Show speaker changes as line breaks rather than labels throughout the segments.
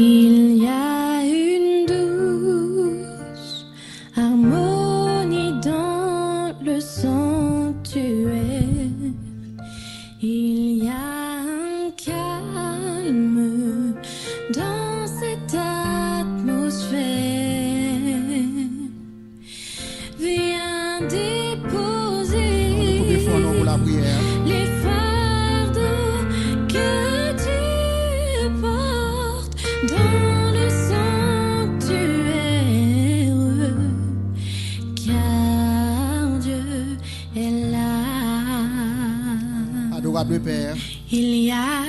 Il y a une douce harmonie dans le sanctuaire. Il y a un calme dans cette atmosphère. Viens déposer
Nous pouvons pour la prière.
les fardeaux que tu portes dans le sanctuaire, car Dieu est là.
Adorable Père,
Il y a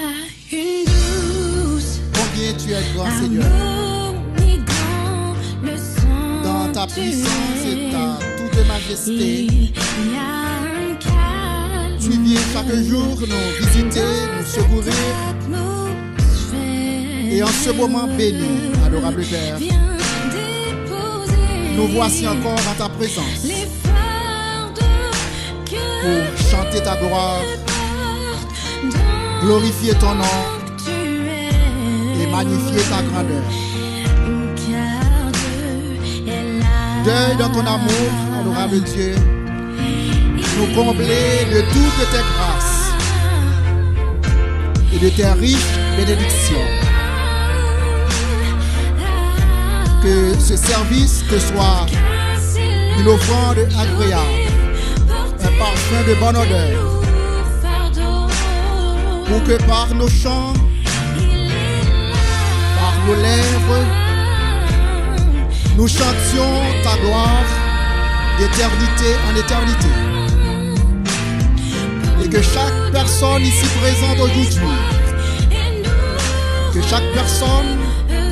une douce
combien tu es grand Seigneur,
harmonie dans le
dans ta puissance et ta toute majesté.
Il y a un calme
Tu viens chaque jour nous visiter, nous secourir. Et en ce moment béni, adorable Père,
Viens déposer
nous voici encore dans ta présence
les fardeaux que
pour chanter ta gloire,
tu portes dans
glorifier ton nom
tu es,
et magnifier ta grandeur.
car Dieu est là.
Deuil dans ton amour, adorable Dieu, nous combler de toutes tes grâces et de tes riches bénédictions. Que ce service te soit une offrande agréable, un parfum de bonne odeur, pour que par nos chants, par nos lèvres, nous chantions ta gloire d'éternité en éternité. Et que chaque personne ici présente aujourd'hui, que chaque personne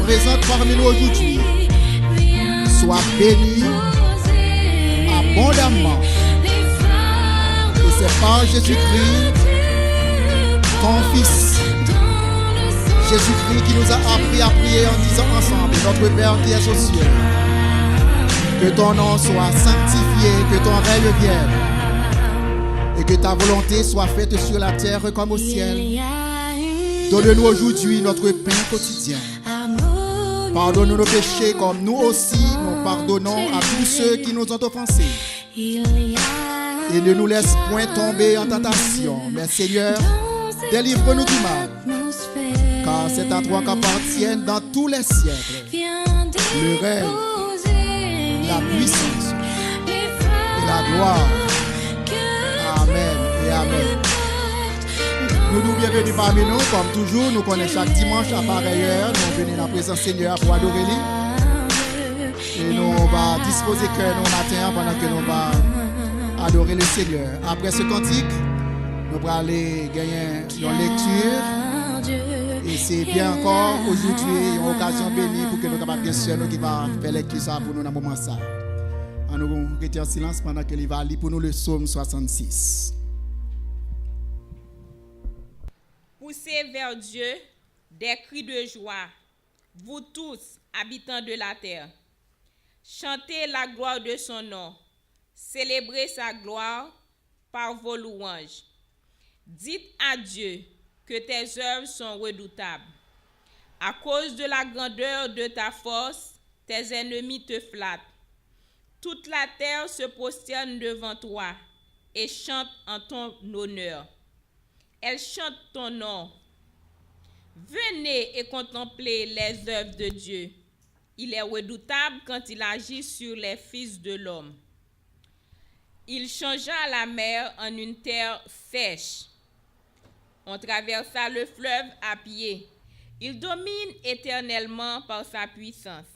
présente parmi nous aujourd'hui, soit bénie abondamment. Et c'est par Jésus-Christ, ton Fils, Jésus-Christ qui nous a appris à prier en disant ensemble, notre Père qui es aux cieux, que ton nom soit sanctifié, que ton règne vienne, et que ta volonté soit faite sur la terre comme au ciel. Donne-nous aujourd'hui notre pain quotidien. Pardonne-nous nos péchés comme nous aussi nous pardonnons à tous ceux qui nous ont offensés. Et ne nous laisse point tomber en tentation. Mais Seigneur, délivre-nous du mal. Car c'est à toi qu'appartiennent dans tous les siècles le règne, la puissance et la gloire. Amen et amen. Nous nous bienvenue parmi nous, comme toujours, nous connaissons chaque dimanche à pareille heure, nous venons dans la présence Seigneur pour adorer lui. Et nous va disposer cœur nos matin pendant que nous va adorer le Seigneur. Après ce cantique, nous allons aller gagner une lecture. Et c'est bien encore aujourd'hui une occasion bénie pour que nous capables bien sûr nous qui va faire lecture ça pour nous dans le moment ça. Nous restons en silence pendant que il va lire pour nous le psaume 66.
Poussez vers Dieu des cris de joie, vous tous, habitants de la terre. Chantez la gloire de son nom, célébrez sa gloire par vos louanges. Dites à Dieu que tes œuvres sont redoutables. À cause de la grandeur de ta force, tes ennemis te flattent. Toute la terre se prosterne devant toi et chante en ton honneur. Elle chante ton nom. Venez et contemplez les œuvres de Dieu. Il est redoutable quand il agit sur les fils de l'homme. Il changea la mer en une terre sèche. On traversa le fleuve à pied. Il domine éternellement par sa puissance.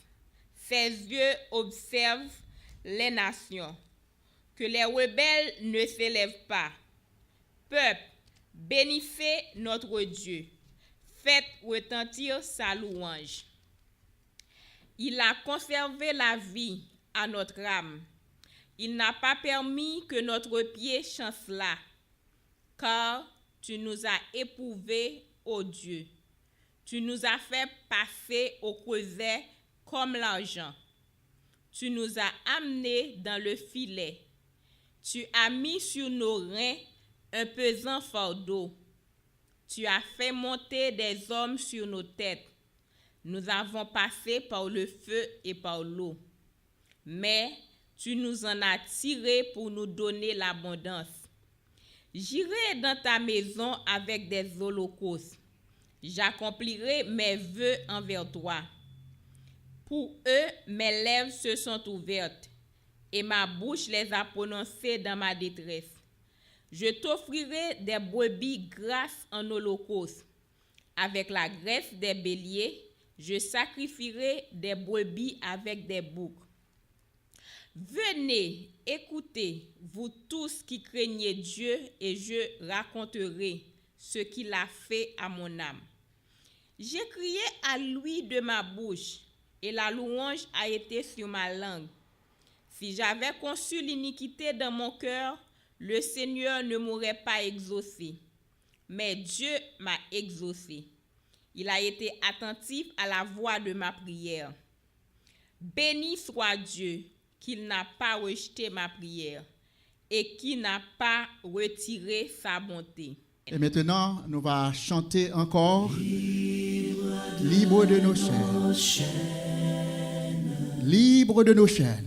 Ses yeux observent les nations. Que les rebelles ne s'élèvent pas. Peuple, bénissez notre Dieu. Faites retentir sa louange. Il a conservé la vie à notre âme. Il n'a pas permis que notre pied chancelât, car tu nous as éprouvés, ô Dieu. Tu nous as fait passer au creuset comme l'argent. Tu nous as amenés dans le filet. Tu as mis sur nos reins un pesant fardeau. Tu as fait monter des hommes sur nos têtes. Nous avons passé par le feu et par l'eau, mais tu nous en as tirés pour nous donner l'abondance. J'irai dans ta maison avec des holocaustes. J'accomplirai mes vœux envers toi. Pour eux, mes lèvres se sont ouvertes et ma bouche les a prononcées dans ma détresse. Je t'offrirai des brebis grasses en holocauste. Avec la graisse des béliers, je sacrifierai des brebis avec des boucs. Venez, écoutez, vous tous qui craignez Dieu, et je raconterai ce qu'il a fait à mon âme. J'ai crié à lui de ma bouche, et la louange a été sur ma langue. Si j'avais conçu l'iniquité dans mon cœur, le Seigneur ne m'aurait pas exaucé. Mais Dieu m'a exaucé. Il a été attentif à la voix de ma prière. Béni soit Dieu, qu'il n'a pas rejeté ma prière et qui n'a pas retiré sa bonté.
Et maintenant, nous allons chanter encore Libre de nos chaînes. Libre de nos chaînes.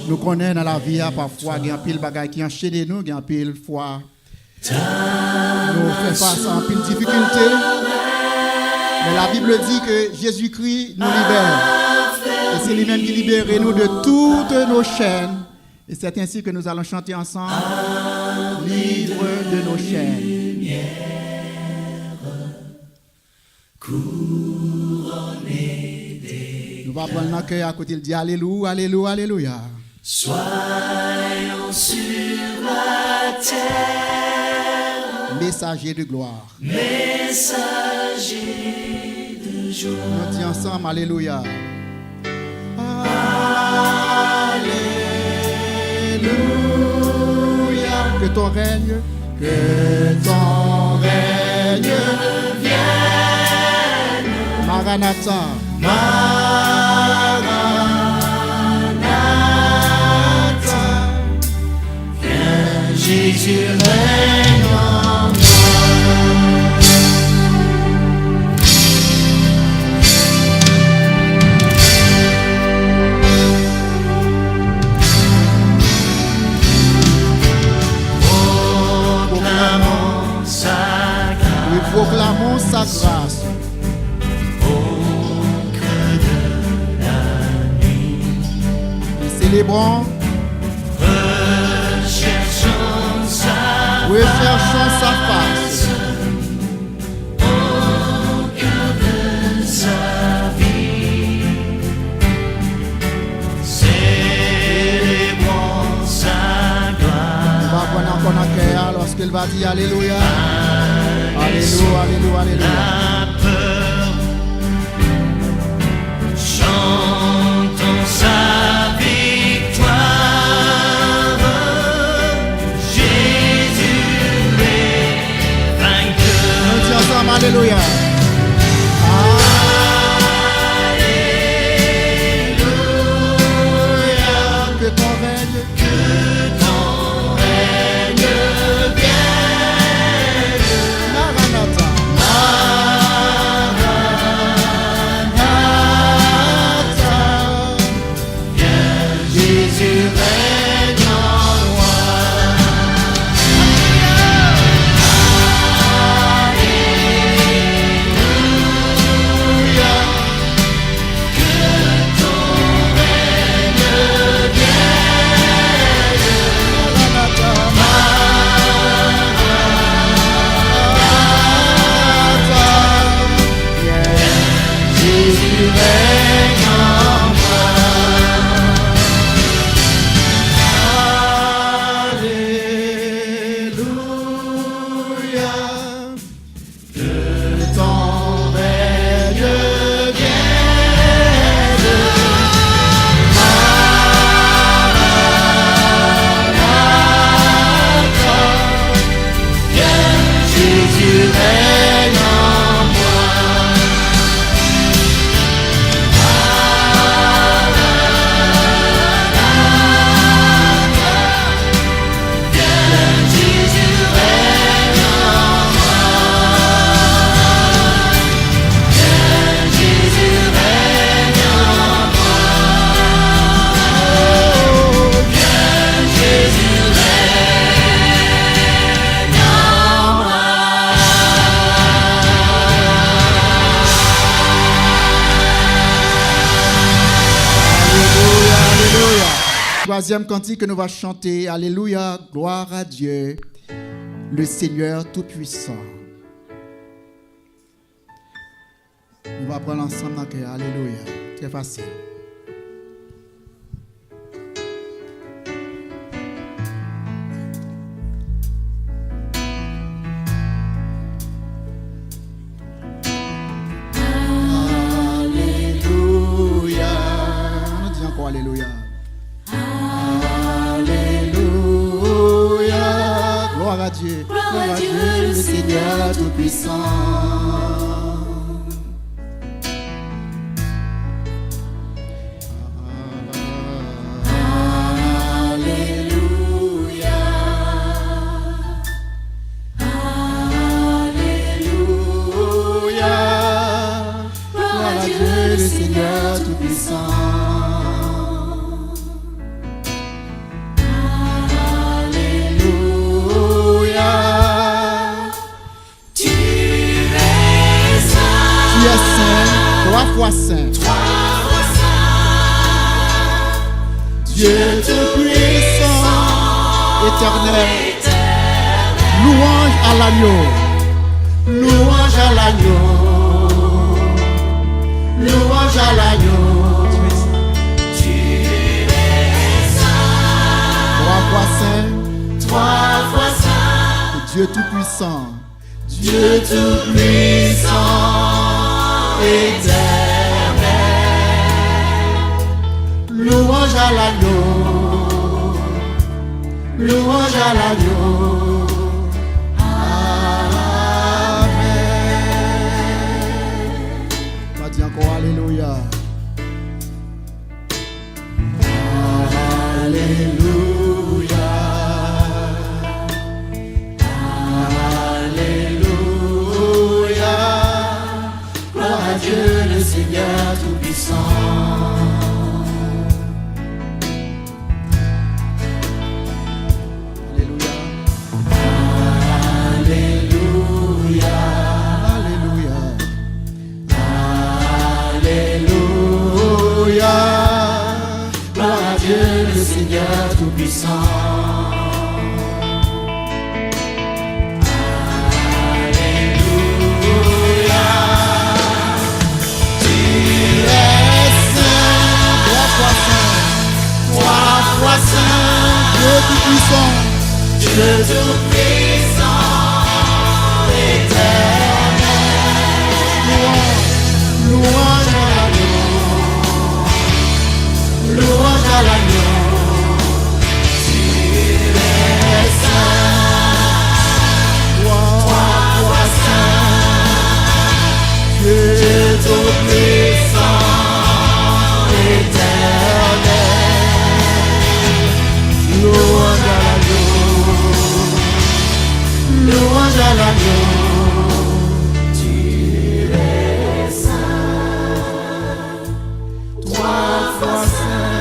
Nous connaissons dans la vie, parfois, il y a un pile de bagages qui enchaînent nous, il y a un pile de fois. Nous faisons face à un pile de difficultés. Mais la Bible dit que Jésus-Christ nous libère. Et c'est lui-même qui libère nous de toutes nos chaînes. Et c'est ainsi que nous allons chanter ensemble. Libre de nos chaînes. Nous allons prendre notre cœur à côté de dire Alléluia, Alléluia, Alléluia.
Soyons sur la terre,
Messager de gloire.
messager de joie.
Nous disons ensemble Alléluia. Alléluia. Que ton règne vienne. Maranatha. Maranatha.
Jésus règne en moi. Proclamons sa grâce.
Nous proclamons sa grâce. Célébrons,
Recherchons
sa face.
au cœur de sa vie. Célébrons sa
On
gloire.
va prendre encore notre cœur lorsqu'il va dire Alléluia. Alléluia, Alléluia, Alléluia.
La peur, chantons sa victoire. Jésus est vainqueur.
Nous disons ensemble Alléluia. Alléluia. Que ton règne Maranatha. Maranatha.
Jésus règne en moi.
troisième cantique que nous allons chanter. Alléluia, gloire à Dieu, le Seigneur Tout-Puissant. On va prendre ensemble dans le cœur. Alléluia. Très facile. Alléluia. On dit encore Alléluia. Alléluia. Gloire à Dieu. Gloire à Dieu, le Seigneur Tout-Puissant. Saint, Dieu Tout-Puissant, éternel, louange à l'agneau, louange à l'agneau, louange à l'agneau. Tu es saint, trois fois saint, Dieu Tout-Puissant, Dieu Tout-Puissant, éternel. Louange à l'agneau, louange à l'agneau. Amen. On va dire encore Alléluia. Alléluia. Alléluia. Gloire à Dieu le Seigneur Tout-Puissant. Tout-Puissant. Alléluia. Tu es saint, trois fois saint, Dieu Tout-Puissant, Dieu Tout-Puissant, éternel. Louange à l'agneau, louange à l'agneau. Dieu Tout-Puissant, éternel, louange à l'agneau, louange à l'agneau. Tu es saint, trois fois saint,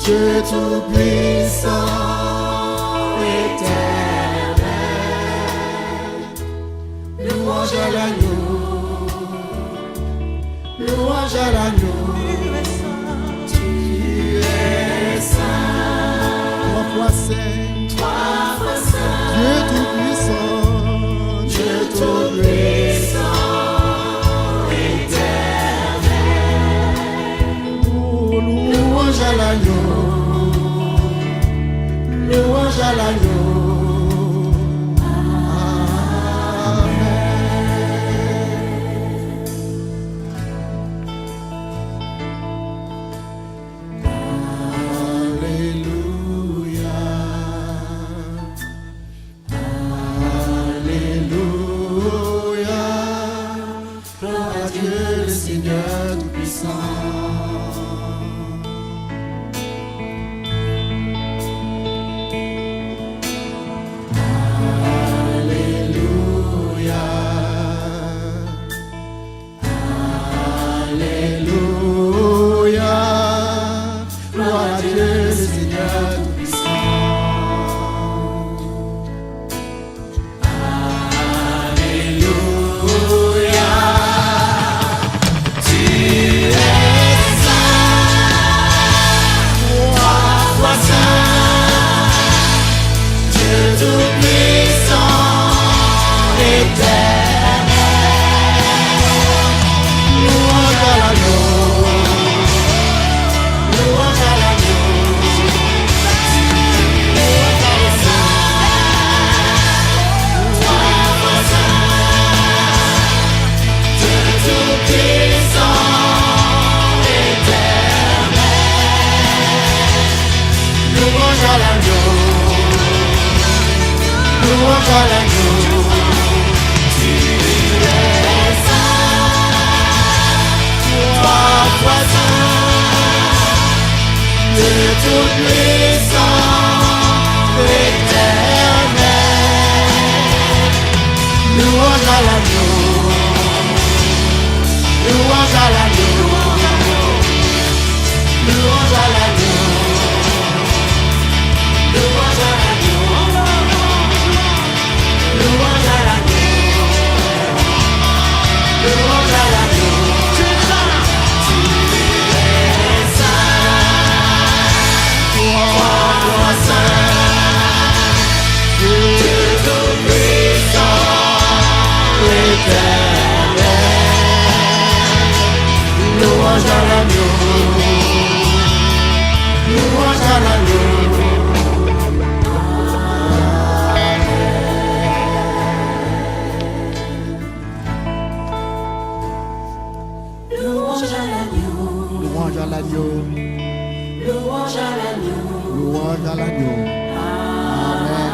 Dieu Tout-Puissant, éternel, louange à l'agneau, louange à l'agneau. Tu es saint, trois fois saint, Dieu Tout-Puissant, Dieu Tout-Puissant, éternel. Louange à l'agneau, louange à l'agneau. Alléluia. Louange à l'agneau. Tu es saint, toi saint, de toute puissance éternelle. Louange à l'agneau. Louange à l'agneau. Louange à l'agneau. Louange à l'agneau. Louange à l'agneau. Louange à l'agneau. Tu es saint. Toi saint, Dieu tout-puissant, éternel. Louange à l'agneau. Louange à l'agneau.
Louange à l'agneau.
Louange à l'agneau.
Louange à l'agneau.
Louange à l'agneau. Amen.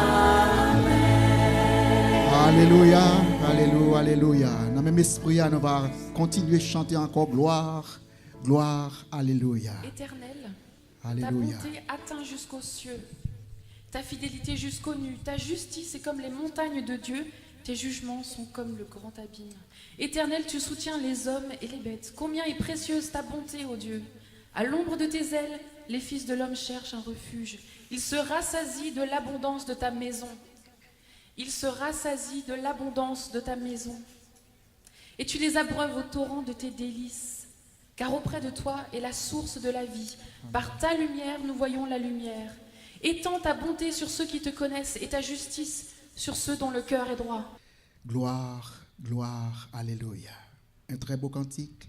Alléluia. Alléluia. Alléluia. Dans le même esprit, nous allons continuer à chanter encore gloire. Gloire. Alléluia.
Éternel, ta
Alléluia.
bonté atteint jusqu'aux cieux, ta fidélité jusqu'aux nues, ta justice est comme les montagnes de Dieu, tes jugements sont comme le grand abîme. Éternel, tu soutiens les hommes et les bêtes. Combien est précieuse ta bonté, ô Dieu! À l'ombre de tes ailes, les fils de l'homme cherchent un refuge. Ils se rassasient de l'abondance de ta maison. Ils se rassasient de l'abondance de ta maison. Et tu les abreuves au torrent de tes délices. Car auprès de toi est la source de la vie. Par ta lumière, nous voyons la lumière. Étends ta bonté sur ceux qui te connaissent et ta justice sur ceux dont le cœur est droit.
Gloire, gloire, alléluia. Un très beau cantique.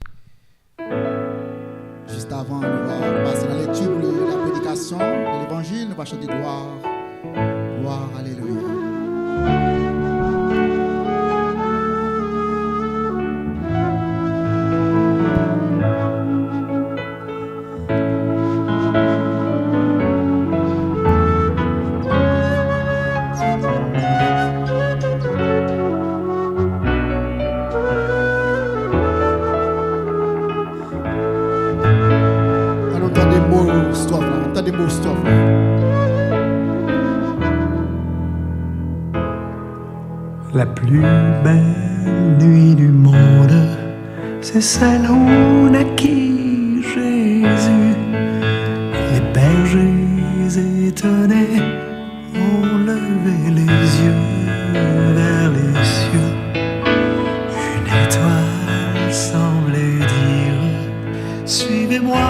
Juste avant, nous allons passer dans la lecture de la prédication de l'évangile. Nous allons chanter gloire, gloire, alléluia. Des mots stop.
La plus belle nuit du monde, c'est celle où naquit Jésus. Les bergers étonnés ont levé les yeux vers les cieux. Une étoile semblait dire: suivez-moi,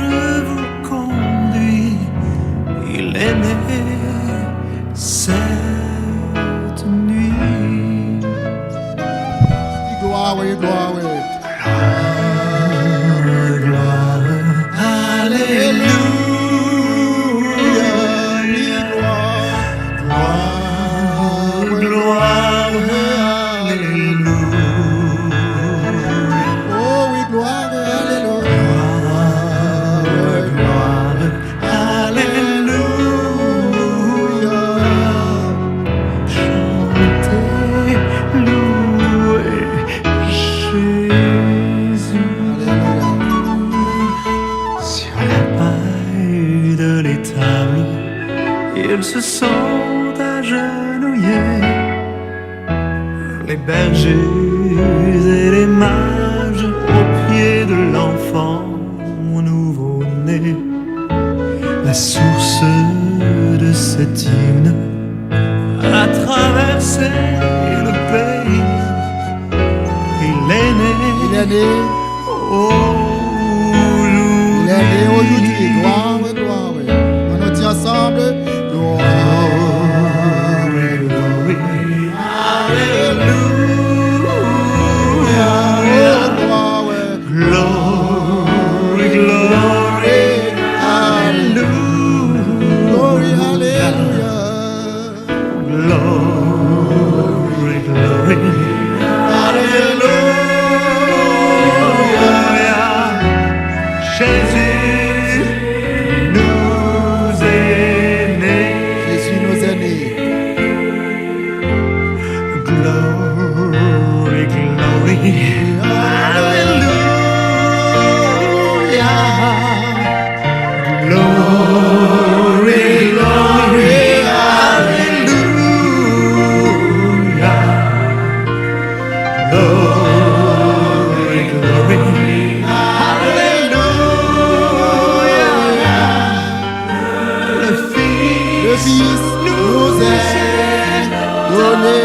je vous conduis. Il est né cette nuit.
Gloire, oui, gloire, oui.
Gloire, alléluia, gloire, gloire, alléluia.
Oh oui, gloire, alléluia.
Ils se sont agenouillés, les bergers et les mages au pied de l'enfant nouveau-né. La source de cet hymne a traversé le pays. Il est né
aujourd'hui. Gloire, gloire, oui. On nous dit ensemble. Le Fils nous est donné.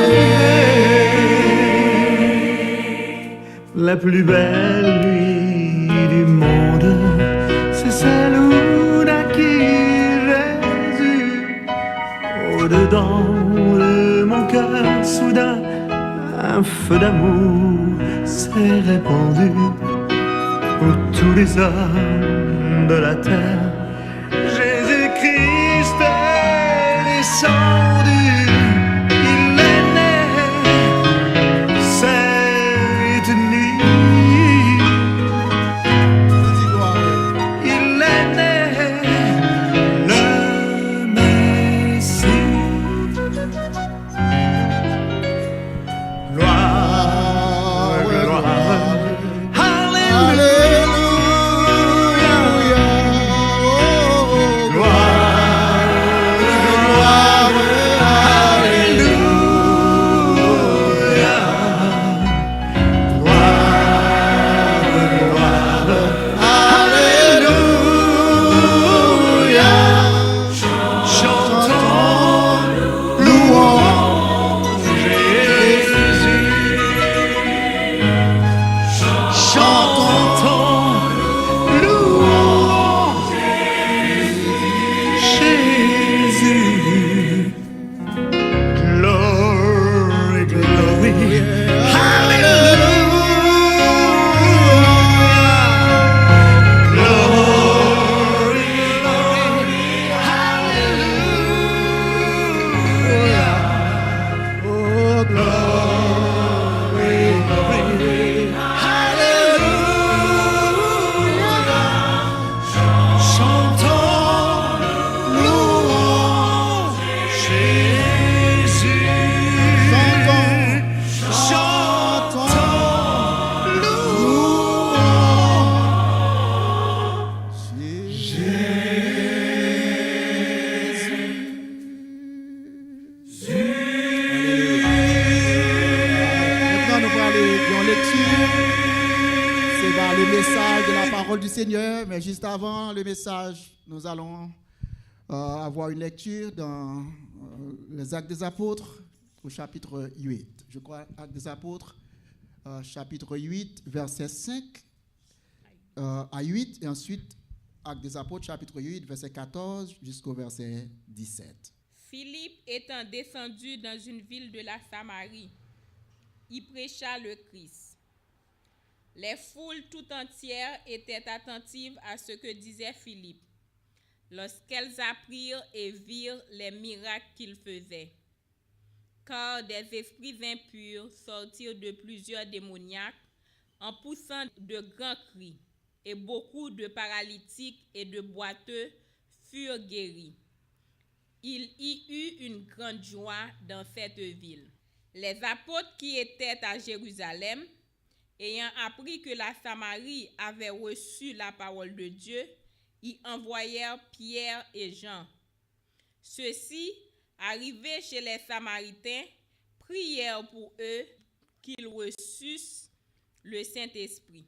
La plus belle nuit du monde, c'est celle où naquit Jésus. Au-dedans de mon cœur, soudain, un feu d'amour s'est répandu pour tous les hommes de la terre. Jésus-Christ est descendu, il est né cette nuit.
Dis gloire.
Il est né le Messie. Gloire, gloire, Alléluia.
Du Seigneur, mais juste avant le message, nous allons avoir une lecture dans les Actes des Apôtres au chapitre 8. Je crois Actes des Apôtres, chapitre 8, verset 5 à 8, et ensuite Actes des Apôtres, chapitre 8, verset 14 jusqu'au verset 17.
Philippe étant descendu dans une ville de la Samarie, y prêcha le Christ. Les foules tout entières étaient attentives à ce que disait Philippe, lorsqu'elles apprirent et virent les miracles qu'il faisait. Car des esprits impurs sortirent de plusieurs démoniaques en poussant de grands cris, et beaucoup de paralytiques et de boiteux furent guéris. Il y eut une grande joie dans cette ville. Les apôtres qui étaient à Jérusalem, ayant appris que la Samarie avait reçu la parole de Dieu, y envoyèrent Pierre et Jean. Ceux-ci, arrivés chez les Samaritains, prièrent pour eux qu'ils reçussent le Saint-Esprit,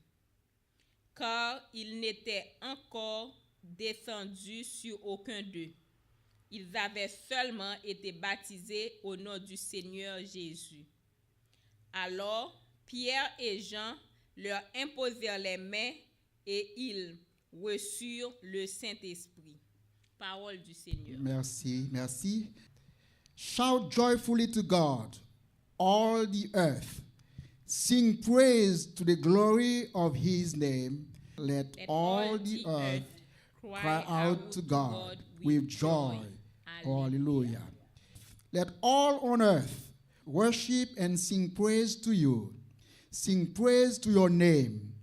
car il n'était encore descendu sur aucun d'eux. Ils avaient seulement été baptisés au nom du Seigneur Jésus. Alors, Pierre et Jean leur imposèrent les mains et ils reçurent le Saint-Esprit. Parole du Seigneur.
Merci, merci. Shout joyfully to God, all the earth. Sing praise to the glory of his name. Let all the earth cry out to God with joy. Hallelujah. Let all on earth worship and sing praise to you. Sing praise to your name.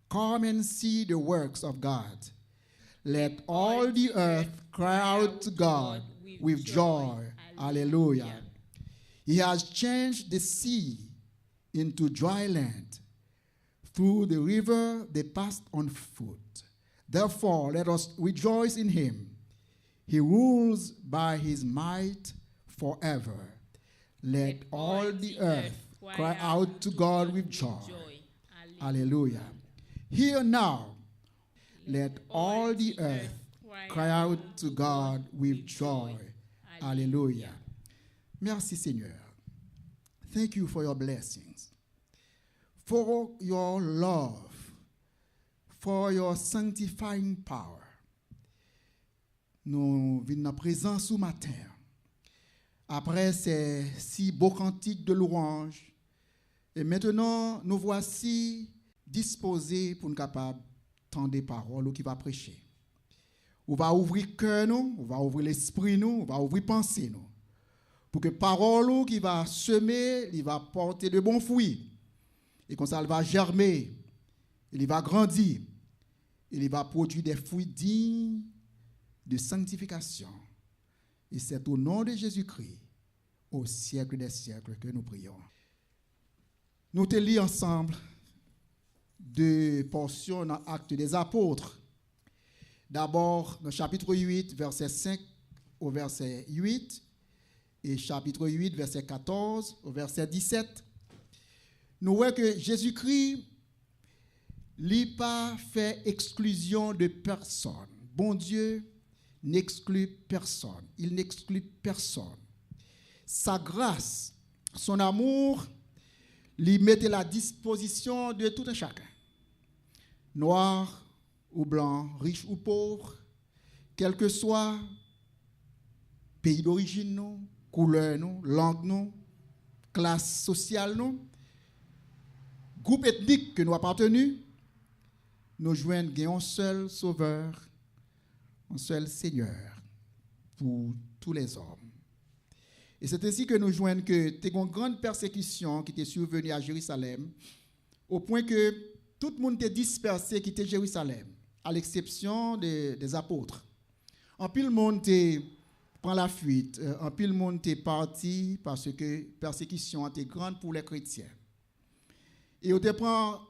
Come and see the works of God. Let all the earth cry out to God with joy. Hallelujah. He has changed the sea into dry land Through the river they passed on foot. Therefore, let us rejoice in him. He rules by his might forever. Let all the earth cry out to God with joy. Hallelujah. Hear now. Let all the earth cry out to God with joy. Hallelujah. Merci, Seigneur. Thank you for your blessings, for your love, for your sanctifying power. Nous venons en présence ce matin. Après ces si beaux cantiques de louange, et maintenant nous voici disposés pour nous capables d'entendre des paroles qui va prêcher. On va ouvrir cœur nous, on va ouvrir l'esprit nous, on va ouvrir pensée nous. Pour que parole qui va semer, il va porter de bons fruits. Et comme ça, elle va germer, il va grandir, il va produire des fruits dignes de sanctification. Et c'est au nom de Jésus-Christ, au siècle des siècles, que nous prions. Nous te lisons ensemble deux portions dans l'Acte des Apôtres. D'abord, dans le chapitre 8, verset 5 au verset 8, et chapitre 8, verset 14 au verset 17. Nous voyons que Jésus-Christ n'a pas fait exclusion de personne. Bon Dieu n'exclut personne. Il n'exclut personne. Sa grâce, son amour, lui mettait à la disposition de tout un chacun. Noir ou blanc, riche ou pauvre, quel que soit pays d'origine, nous, couleur, nous, langue, nous, classe sociale, nous, groupe ethnique que nous appartenons, nous joignons un seul sauveur, un seul Seigneur pour tous les hommes. Et c'est ainsi que nous joignons que tu as une grande persécution qui était survenue à Jérusalem, au point que tout le monde était dispersé qui était Jérusalem, à l'exception des apôtres. En plus, le monde prend la fuite, en plus, le monde est parti parce que la persécution était grande pour les chrétiens. Et on te prend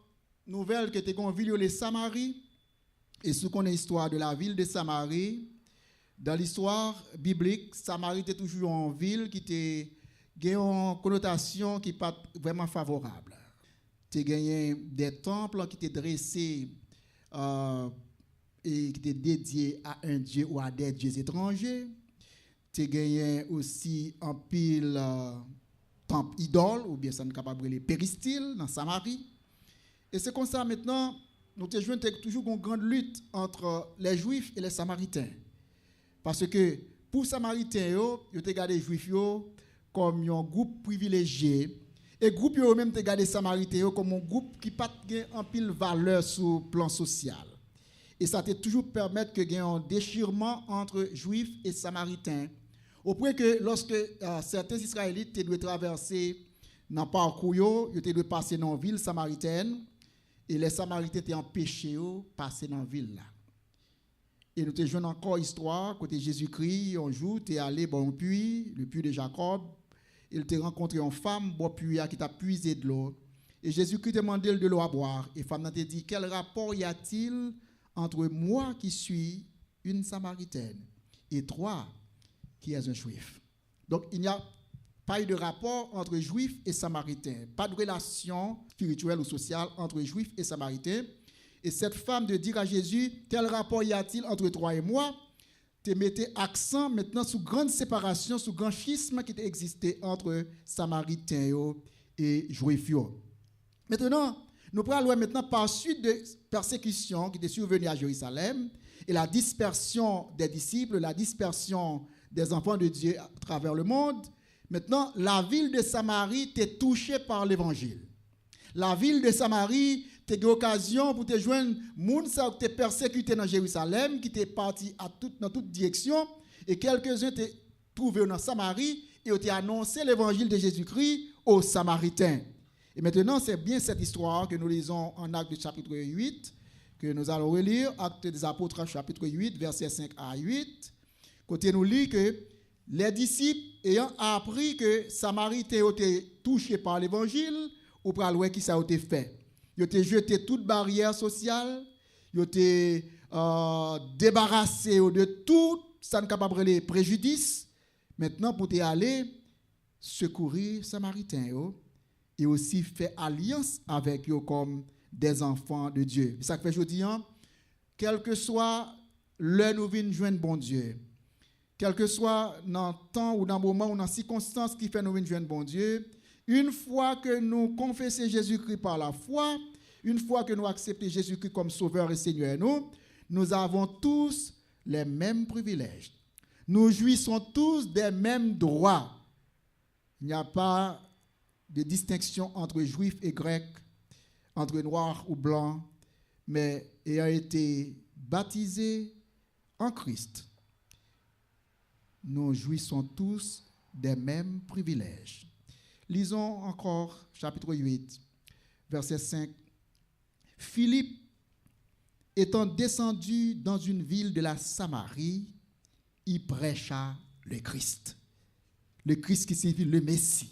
nouvelle que tu as une ville de Samarie, et ce qu'on a l'histoire de la ville de Samarie, dans l'histoire biblique, Samarie était toujours une ville qui a une connotation qui n'est pas vraiment favorable. Tu as gagné des temples qui étaient dressés et qui étaient dédiés à un dieu ou à des dieux étrangers. Tu as gagné aussi un pile temple idole, ou bien ça ne capable les péristyles dans Samarie. Et c'est comme ça maintenant, nous avons toujours une grande lutte entre les Juifs et les Samaritains. Parce que pour les Samaritains, ils ont regardé les Juifs comme un groupe privilégié. Et le groupe même ont regardé les Samaritains comme un groupe qui n'a pas en pile valeur sur le plan social. Et ça a toujours permis qu'il y ait un déchirement entre Juifs et Samaritains. Au point que lorsque certains Israélites devaient traverser dans le parcours, ils devaient passer dans la ville samaritaine. Et les Samaritains étaient empêchés de passer dans la ville. Et nous te jouons encore histoire, côté Jésus-Christ, un jour, tu es allé dans un puits, le puits de Jacob. Il t'a rencontré une femme, bon puits, qui t'a puisé de l'eau. Et Jésus-Christ t'a demandé de l'eau à boire. Et la femme t'a dit, quel rapport y a-t-il entre moi qui suis une Samaritaine et toi qui es un Juif? Donc, il n'y a pas eu de rapport entre Juifs et Samaritains. Pas de relation spirituelle ou sociale entre Juifs et Samaritains. Et cette femme de dire à Jésus, quel rapport y a-t-il entre toi et moi? Tu mettais accent maintenant sur grande séparation, sur grand schisme qui existait entre Samaritains et Juifs. Maintenant, nous parlons maintenant par suite de persécution qui était survenue à Jérusalem et la dispersion des disciples, la dispersion des enfants de Dieu à travers le monde. Maintenant, la ville de Samarie était touchée par l'évangile. La ville de Samarie, tu as eu l'occasion pour te joindre gens qui étaient persécutés dans Jérusalem, qui étaient partis dans toute direction, et quelques-uns étaient trouvés dans Samarie et ont annoncé l'évangile de Jésus-Christ aux Samaritains. Et maintenant, c'est bien cette histoire que nous lisons en Actes chapitre 8, que nous allons relire, Actes des Apôtres chapitre 8, versets 5 à 8. Côté nous lit que les disciples, ayant appris que Samaritains étaient touchés par l'évangile, ou pour voir qui ça a été fait. Ils ont jeté toute barrière sociale. Ils ont débarrassé de tout ça ne capable de préjudice. Maintenant, pour aller secourir Samaritains et aussi faire alliance avec eux comme des enfants de Dieu. C'est ça que fait aujourd'hui, quel que soit l'heure nous venons joindre bon Dieu, quel que soit dans le temps ou dans le moment ou dans les circonstances qui fait nous venir joindre bon Dieu, une fois que nous confessons Jésus-Christ par la foi, une fois que nous acceptons Jésus-Christ comme Sauveur et Seigneur, nous avons tous les mêmes privilèges. Nous jouissons tous des mêmes droits. Il n'y a pas de distinction entre juifs et grecs, entre noirs ou blancs, mais ayant été baptisés en Christ, nous jouissons tous des mêmes privilèges. Lisons encore chapitre 8, verset 5. Philippe, étant descendu dans une ville de la Samarie, y prêcha le Christ. Le Christ qui signifie le Messie,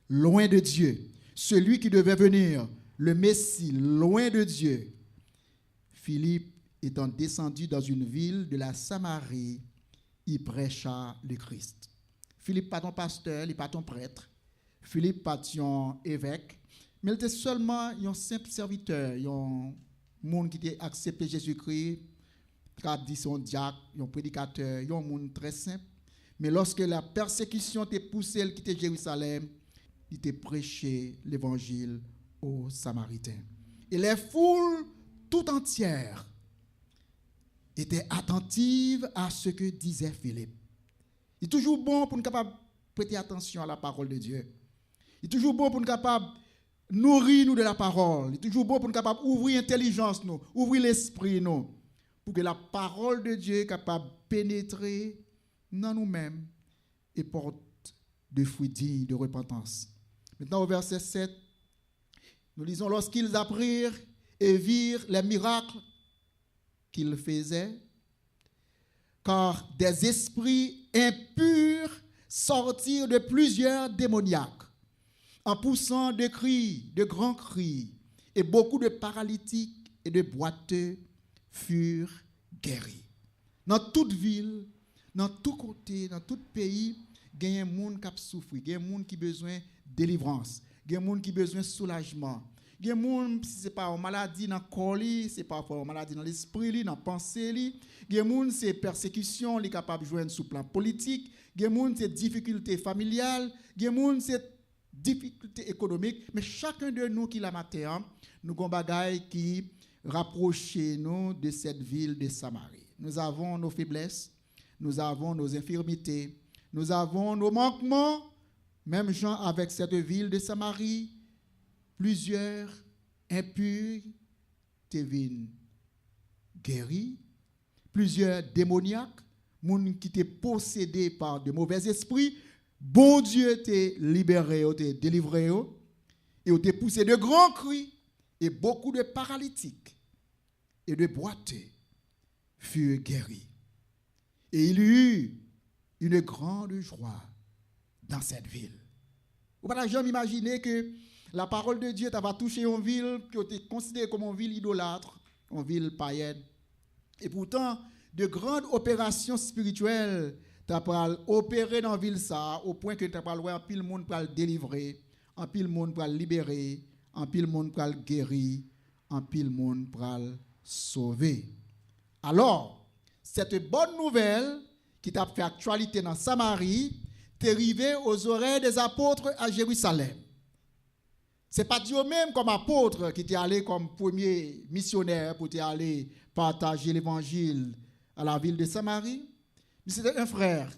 loin de Dieu. Celui qui devait venir, le Messie, loin de Dieu. Philippe, étant descendu dans une ville de la Samarie, y prêcha le Christ. Philippe pas ton pasteur, il n'est pas ton prêtre. Philippe pas ton évêque, mais il était seulement un simple serviteur, un monde qui a accepté Jésus-Christ, qui a dit son diacre, un prédicateur, un monde très simple. Mais lorsque la persécution t'a poussé, il quittait Jérusalem, il t'a prêché l'évangile aux Samaritains. Et les foules tout entières étaient attentives à ce que disait Philippe. Il est toujours bon pour nous capables de prêter attention à la parole de Dieu. Il est toujours bon pour nous capables de nourrir nous de la parole. Il est toujours bon pour nous capables d'ouvrir l'intelligence, nous, ouvrir l'esprit, nous, pour que la parole de Dieu soit capable de pénétrer dans nous-mêmes et porte de fruits dignes de repentance. Maintenant, au verset 7, nous lisons, lorsqu'ils apprirent et virent les miracles qu'il faisait, car des esprits impurs sortirent de plusieurs démoniaques, en poussant de cris, de grands cris, et beaucoup de paralytiques et de boiteux furent guéris. Dans toute ville, dans tout côté, dans tout pays, il y a un monde qui a souffert, il y a un monde qui a besoin de délivrance, il y a un monde qui a besoin de soulagement. Il y a des gens, si ce n'est pas une maladie dans le corps, ce n'est pas une maladie dans l'esprit, dans la pensée. Il y a des gens, c'est persécution, ils sont capables de jouer sur le plan politique. Il y a des gens, c'est difficulté familiale. Il y a des gens, c'est difficulté économique. Mais chacun de nous qui l'a maté, nous avons des bagailles qui rapprochent nous de cette ville de Samarie. Nous avons nos faiblesses, nous avons nos infirmités, nous avons nos manquements. Même gens avec cette ville de Samarie, plusieurs impurs te viennent guéris, plusieurs démoniaques, gens qui étaient possédés par de mauvais esprits, bon Dieu t'a libéré, t'a délivré, et t'a poussé de grands cris, et beaucoup de paralytiques et de boiteux furent guéris. Et il y eut une grande joie dans cette ville. Vous ne pouvez jamais imaginer que la parole de Dieu va toucher une ville qui était considérée comme une ville idolâtre, une ville païenne. Et pourtant, de grandes opérations spirituelles t'as opéré dans la ville ça, au point que t'as un pile monde pour le délivrer, un pile monde pour le libérer, un pile monde pour le guérir, un pile monde pour le sauver. Alors, cette bonne nouvelle qui t'a fait actualité dans Samarie, t'est arrivée aux oreilles des apôtres à Jérusalem. Ce n'est pas Dieu même comme apôtre qui était allé comme premier missionnaire pour aller partager l'évangile à la ville de Samarie. Mais c'était un frère,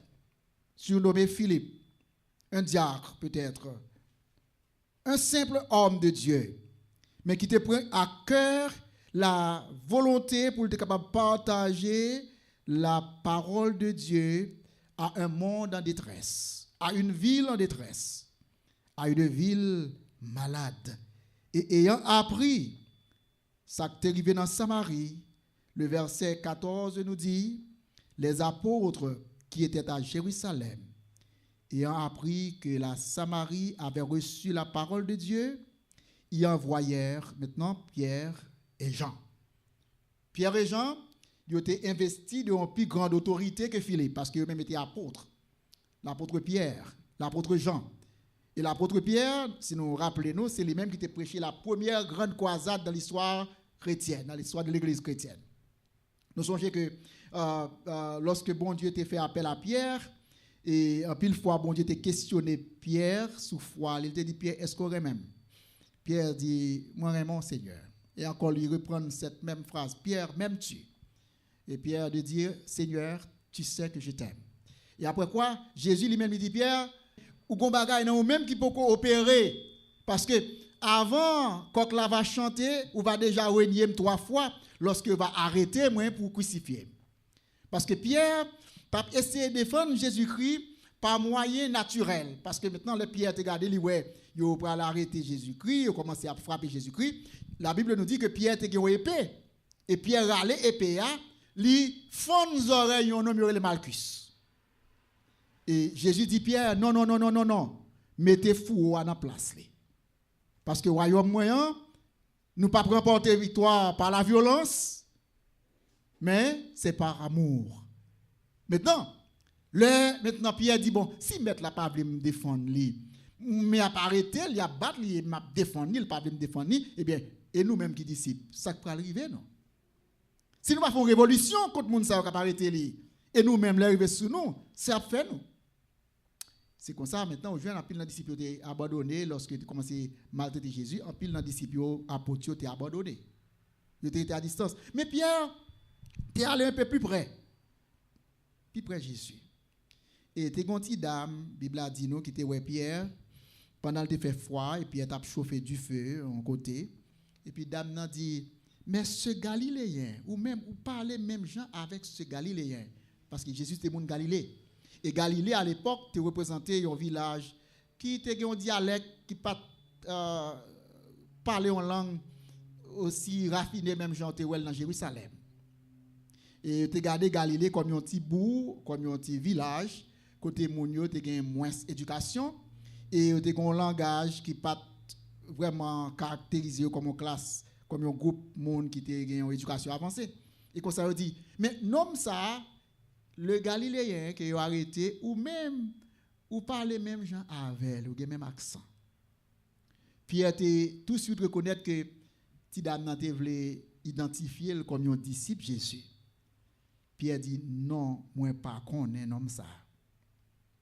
surnommé Philippe, un diacre peut-être, un simple homme de Dieu, mais qui te prend à cœur la volonté pour être capable de partager la parole de Dieu à un monde en détresse, à une ville en détresse, à une ville malade. Et ayant appris ça qui est arrivé dans Samarie, le verset 14 nous dit, les apôtres qui étaient à Jérusalem, ayant appris que la Samarie avait reçu la parole de Dieu, y envoyèrent maintenant Pierre et Jean. Pierre et Jean, ils ont été investis d'une plus grande autorité que Philippe, parce qu'ils même étaient apôtres. L'apôtre Pierre, l'apôtre Jean. Et l'apôtre Pierre, si nous rappelons, c'est lui-même qui a prêché la première grande croisade dans l'histoire chrétienne, dans l'histoire de l'Église chrétienne. Nous songez que lorsque bon Dieu t'a fait appel à Pierre, et en pile fois, bon Dieu t'a questionné Pierre sous foi, il t'a dit, Pierre, est-ce qu'on même? Pierre dit, moi, mon Seigneur. Et encore, lui reprendre cette même phrase, Pierre, m'aimes-tu? Et Pierre de dire, Seigneur, tu sais que je t'aime. Et après quoi, Jésus lui-même lui dit, Pierre, ou gon bagay nan ou même qui peut opérer, parce que avant, quand la va chanter, ou va déjà renier 3 fois, lorsque va arrêter moi pour crucifier. Parce que Pierre pas essayer de défendre Jésus-Christ par moyen naturel, parce que maintenant le Pierre te regardé lui ouais, il va arrêter Jésus-Christ, il commencer à frapper Jésus-Christ. La Bible nous dit que Pierre te une épée, et Pierre allait épée a, li fond les oreilles un homme le Malchus. Et Jésus dit Pierre non, mettez fou à la place. Parce que royaume moyen, nous pas remporter victoire par la violence, mais c'est par amour. Maintenant Pierre dit bon, si maître la pas me défendre lui, mais à arrêter, il a battre, il m'a défendre, il pas me défendre, eh bien, et nous mêmes qui disciples, ça peut arriver non. Si nous pas faire une révolution contre monde ça va arrêter lui, et nous mêmes l'arriver sous nous, ça fait nous. C'est comme ça, maintenant, aujourd'hui, en pile de disciples ont abandonné lorsque tu commences à maltraiter Jésus, en pile de disciples apôtres ont abandonné. Ils étaient à distance. Mais Pierre, tu es allé un peu plus près de Jésus. Et tu es une petite dame, la Bible a dit nous, qui était ouais Pierre, pendant qu'il fait froid, et puis elle a chauffé du feu en côté. Et puis dame n'a dit, mais ce Galiléen, ou parlez même gens avec ce Galiléen, parce que Jésus était mon Galilée. Et Galilée, à l'époque, te représentait un village qui était un dialecte qui pas parlait en langue aussi raffinée, même gens dans Jérusalem. Et tu regardé Galilée comme un petit bourg, comme un petit village, côté mounio, tu as moins d'éducation, et tu as un langage qui pas vraiment caractérisé comme une classe, comme un groupe monde qui a une éducation avancée. Et comme ça, on dit, mais nomme ça, le Galiléen qui a arrêté, ou même, ou parler même gens avec, ou même accent. Pierre a tout de suite reconnaître que Tidam voulait identifier comme un disciple Jésus. Pierre dit, non, moi pas connais homme ça.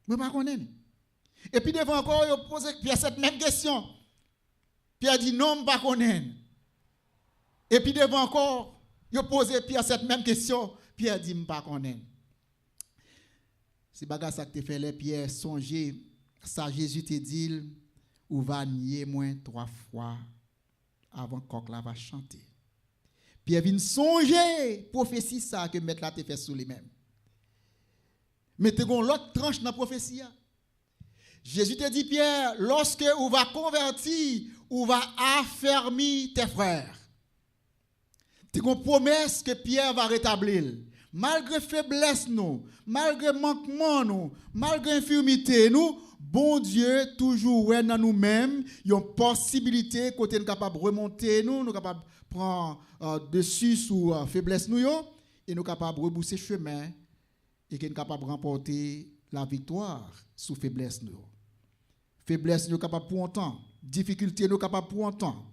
Moi pas connais. Et puis devant encore, il pose Pierre cette même question. Pierre dit, non, moi pas connais. Et puis devant encore, il pose Pierre cette même question. Pierre dit, moi pas connais. C'est bagarre ça que te fait les Pierre songer ça Jésus te dit ou va nier moins 3 fois avant qu'on la va chanter. Pierre vient songer prophétie ça que mettre là te fait sous lui-même. Mettez l'autre tranche dans la prophétie. Jésus te dit Pierre, lorsque on va convertir, on va affermir tes frères. Tu as une promesse que Pierre va rétablir. Malgré faiblesse nous, malgré manquement nous, malgré infirmité nous, bon Dieu toujours ouais dans nous-mêmes, il y a une possibilité côté nous capable remonter nous capable prendre dessus sous faiblesse nous et nous capable rebousser chemin et nous capable remporter la victoire sous faiblesse nous. Faiblesse nous capable pour un temps, difficulté nous capable pour un temps.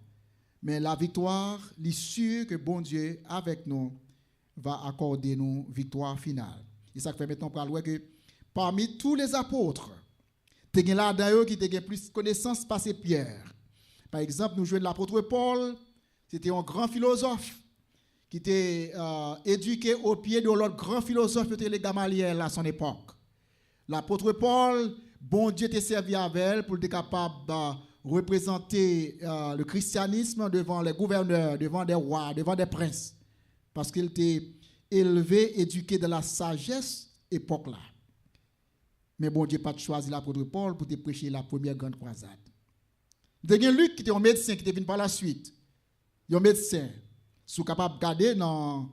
Mais la victoire, l'issue que bon Dieu avec nous va accorder nous victoire finale. Et ça fait maintenant pour voir que parmi tous les apôtres, tu as là d'ailleurs qui ont plus de connaissances passé Pierre. Par exemple, nous jouons l'apôtre Paul, c'était un grand philosophe qui était éduqué au pied de l'autre grand philosophe qui était le Gamaliel à son époque. L'apôtre Paul, bon Dieu t'a servi avec elle pour être capable de représenter le christianisme devant les gouverneurs, devant des rois, devant des princes. Parce qu'il était élevé, éduqué dans la sagesse époque-là. Mais bon Dieu n'a pas choisi l'apôtre Paul pour te prêcher la première grande croisade. Il y a Luc qui était un médecin qui était venu par la suite. Il y a un médecin. Si vous êtes capable de regarder dans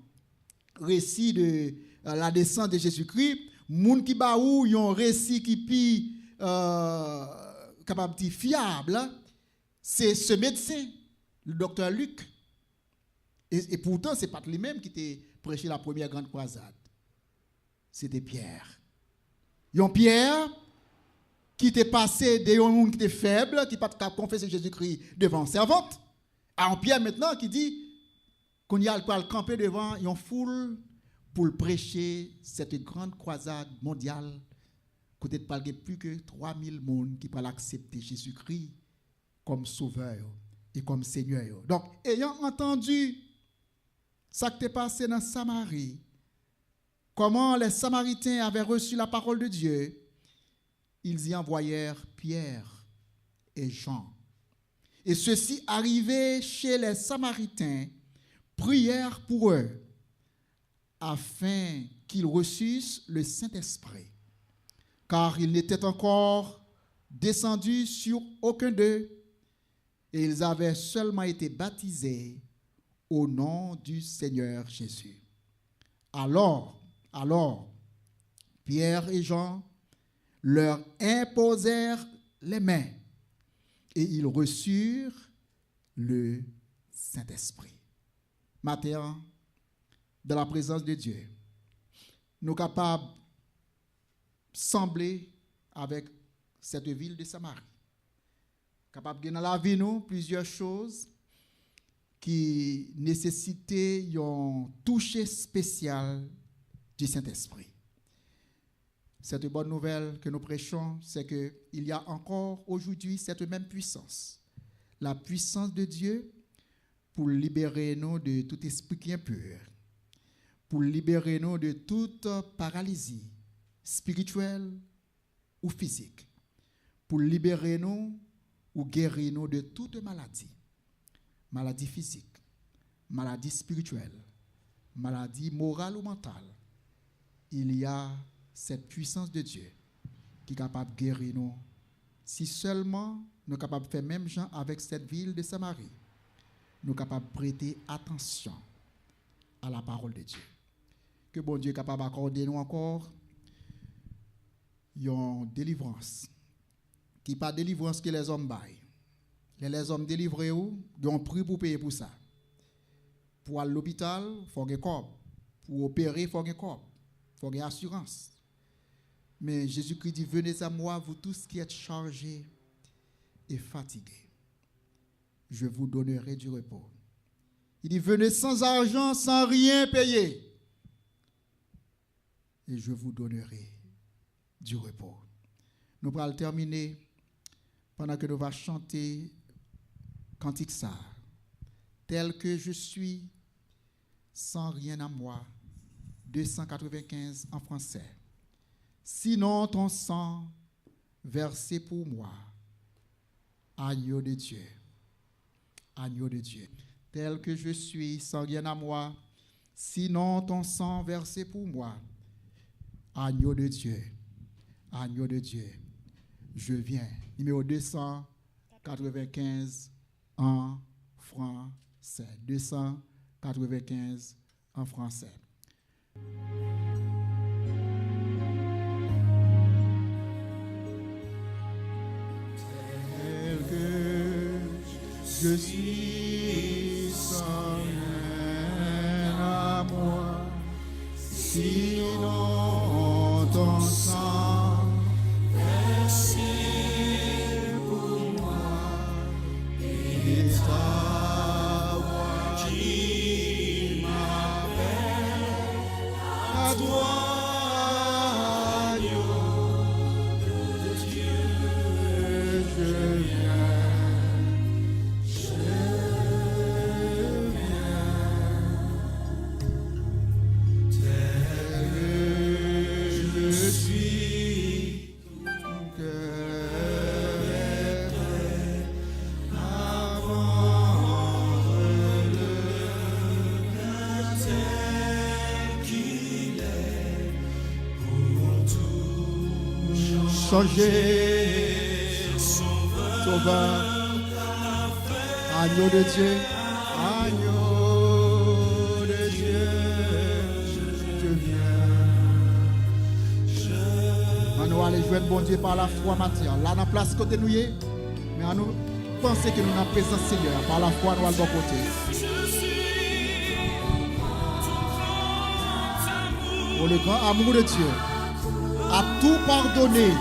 le récit de la descente de Jésus-Christ, moun qui ba ou yon récit qui pi capable de fiable, c'est ce médecin, le docteur Luc. Et pourtant, ce n'est pas lui-même qui t'a prêché la première grande croisade. C'était Pierre. Yon Pierre qui t'est passé de yon monde qui était faible, qui n'a pas confessé Jésus-Christ devant servante. À un Pierre maintenant qui dit qu'on y a le camper devant une foule pour prêcher cette grande croisade mondiale. Côté de parler plus que 3000 personnes qui peuvent accepter Jésus-Christ comme sauveur et comme Seigneur. Donc, ayant entendu ça qui t'est passé dans Samarie, comment les Samaritains avaient reçu la parole de Dieu, ils y envoyèrent Pierre et Jean. Et ceux-ci, arrivés chez les Samaritains, prièrent pour eux, afin qu'ils reçussent le Saint-Esprit, car il n'était encore descendu sur aucun d'eux, et ils avaient seulement été baptisés au nom du Seigneur Jésus. Alors, Pierre et Jean leur imposèrent les mains, et ils reçurent le Saint-Esprit. Matin, dans la présence de Dieu, nous sommes capables de sembler avec cette ville de Samarie. Capables de dans la vie, nous, plusieurs choses qui nécessitaient un toucher spécial du Saint-Esprit. Cette bonne nouvelle que nous prêchons, c'est qu'il y a encore aujourd'hui cette même puissance. La puissance de Dieu pour libérer nous de tout esprit qui est impur, pour libérer nous de toute paralysie spirituelle ou physique, pour libérer nous ou guérir nous de toute maladie, maladie physique, maladie spirituelle, maladie morale ou mentale. Il y a cette puissance de Dieu qui est capable de guérir nous. Si seulement nous sommes capables de faire même gens avec cette ville de Samarie, nous sommes capables de prêter attention à la parole de Dieu. Que bon Dieu est capable d'accorder nous encore une délivrance. Qui pas délivrance que les hommes baillent. Les hommes délivrés, ils ont pris pour payer pour ça. Pour aller à l'hôpital, il faut un corps. Pour opérer, il faut un corps. Il faut une assurance. Mais Jésus-Christ dit, venez à moi, vous tous qui êtes chargés et fatigués. Je vous donnerai du repos. Il dit, venez sans argent, sans rien payer. Et je vous donnerai du repos. Nous allons terminer pendant que nous allons chanter cantique ça. Tel que je suis, sans rien à moi. 295 en français. Sinon ton sang versé pour moi, agneau de Dieu, agneau de Dieu. Tel que je suis, sans rien à moi, sinon ton sang versé pour moi, agneau de Dieu, agneau de Dieu. Je viens. Numéro 295 en français. 295 en français. Tel que je suis sans rien à moi, sinon ton sang versé pour moi et ta voix qui m'appelle à toi. Changer, sauveur, agneau de Dieu, agneau de Dieu, je viens. Nous allons jouer le bon Dieu par la foi matière. Là, dans la place côté nous, mais à nous pensée que nous avons présence, Seigneur, par la foi, nous allons côté. Pour le grand amour de Dieu, à tout pardonner.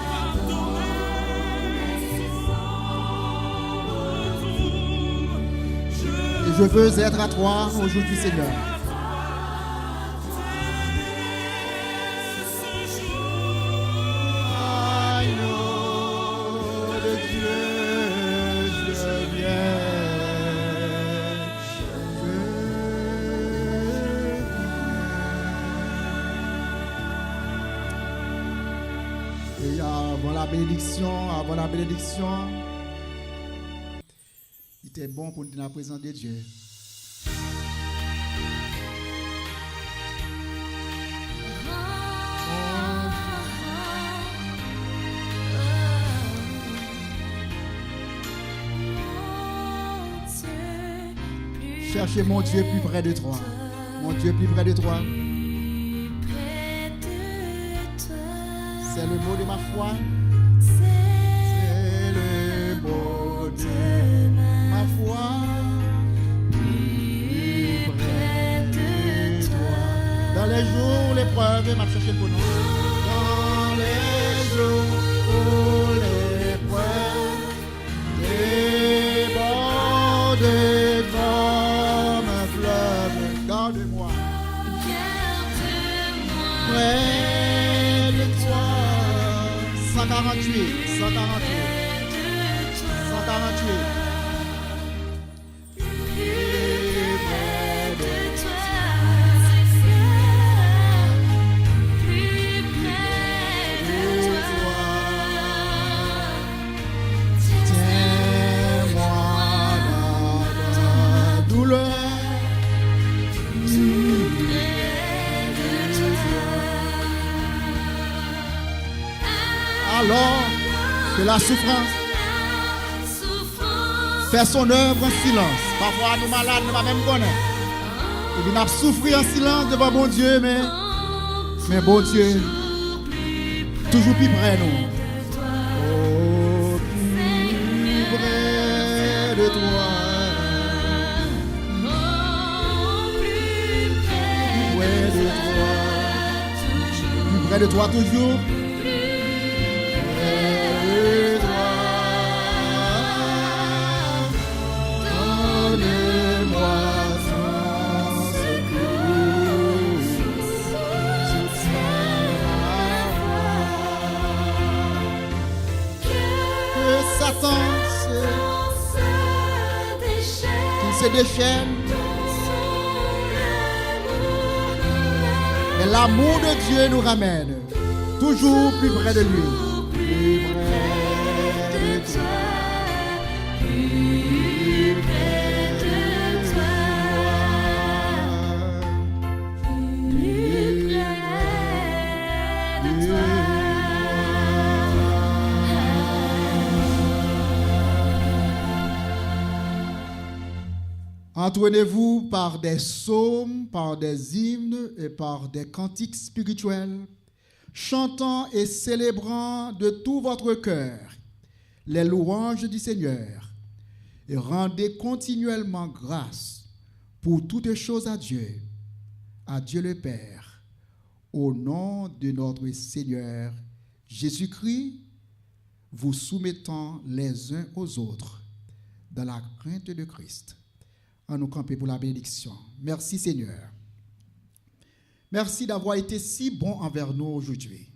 Et je veux être à toi aujourd'hui, Seigneur. Avant la bénédiction, il était bon pour nous dans la présence de Dieu. Cherchez mon Dieu plus près de toi. Mon Dieu plus près de toi. C'est le mot de ma foi. C'est le mot de ma foi. Plus près de toi. Dans les jours, l'épreuve m'a cherché pour nous. Dans les jours où l'épreuve déborde comme un fleuve, garde-moi. Près de toi. 148, 148. Alors que la souffrance fait son œuvre en silence. Parfois nous malades, nous ne pas même connaître. Et puis nous avons souffert en silence devant bon Dieu, mais bon Dieu, toujours plus près de nous. Oh, plus près de toi. Plus près de toi. Plus près de toi toujours. Qu'il se déchaîne. Mais l'amour de Dieu nous ramène toujours plus près de lui. Plus près de toi. Plus près de toi. Plus près de toi. Entraînez-vous par des psaumes, par des hymnes et par des cantiques spirituels, chantant et célébrant de tout votre cœur les louanges du Seigneur, et rendez continuellement grâce pour toutes choses à Dieu le Père, au nom de notre Seigneur Jésus-Christ, vous soumettant les uns aux autres dans la crainte de Christ. À nous camper pour la bénédiction. Merci Seigneur. Merci d'avoir été si bon envers nous aujourd'hui.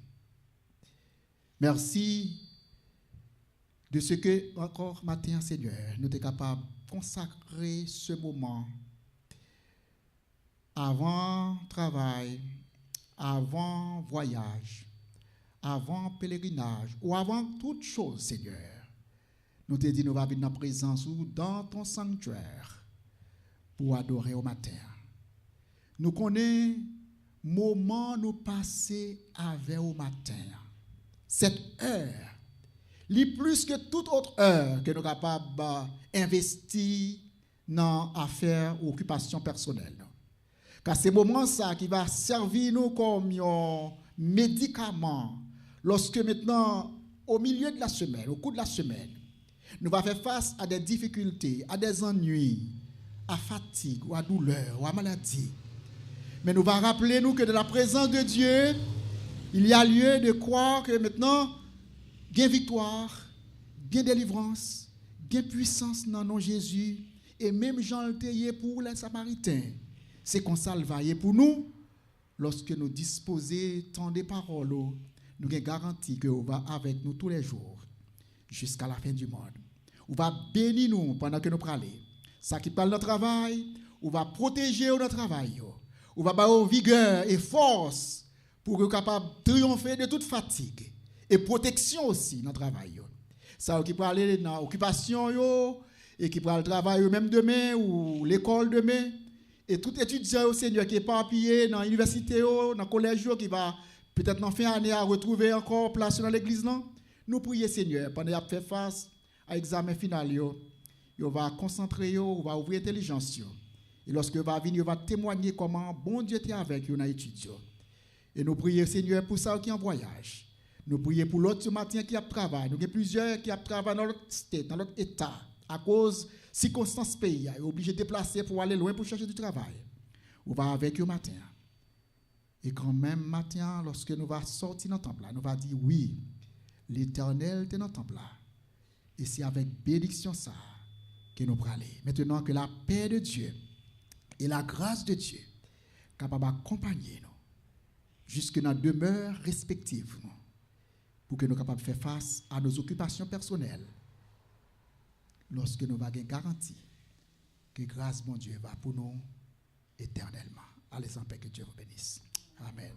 Merci de ce que, encore matin, Seigneur, nous sommes capables de consacrer ce moment avant travail, avant voyage, avant pèlerinage ou avant toute chose, Seigneur. Nous te dit nous va venir dans la présence ou dans ton sanctuaire pour adorer au matin. Nous connaissons le moment nous passer avec au matin. Cette heure, plus que toute autre heure que nous sommes capables d'investir dans affaires ou occupations personnelles. Car c'est moment ça qui va servir nous comme un médicament lorsque maintenant, au milieu de la semaine, au cours de la semaine, Nous va faire face à des difficultés, à des ennuis, à fatigue, ou à douleur, ou à maladie. Mais nous va rappeler nous que de la présence de Dieu, il y a lieu de croire que maintenant, gain victoire, gain délivrance, gain puissance dans nos Jésus, et même Jean le Théier pour les Samaritains. C'est qu'on salvaille pour nous, lorsque nous disposons tant de paroles, nous avons garanti que vous va avec nous tous les jours, jusqu'à la fin du monde. Vous va bénir nous pendant que nous parlons. Ça qui parle de notre travail, vous va protéger notre travail. Vous va avoir vigueur et force pour que nous soyons capables de triompher de toute fatigue. Et protection aussi dans le travail. Ça qui parle dans l'occupation, et qui parle du travail même demain, ou l'école demain. Et tout étudiant au Seigneur qui est éparpillé dans l'université, dans le collège, qui va peut-être en fin d'année à retrouver encore place dans l'église, nous prions Seigneur, pendant qu'il fait face à l'examen final, il va concentrer, il va ouvrir l'intelligence. Et lorsque il va venir, il va témoigner comment bon Dieu était avec vous dans l'étude. Et nous prions Seigneur pour ça qui est en voyage. Nous prions pour l'autre ce matin qui a travaillé. Nous avons plusieurs qui ont travaillé dans notre state, dans notre état, à cause de circonstances pays. Ils sont obligés de déplacer pour aller loin pour chercher du travail. On va avec eux matin. Et quand même matin, lorsque nous allons sortir dans le temple, nous allons dire oui, l'Éternel est dans le temple. Et c'est avec bénédiction ça que nous allons aller. Maintenant que la paix de Dieu et la grâce de Dieu capable d'accompagner nous jusque dans demeure respective pour que nous soyons capables de faire face à nos occupations personnelles lorsque nous avons garanti que grâce, mon Dieu, va pour nous éternellement. Allez en paix, que Dieu vous bénisse. Amen.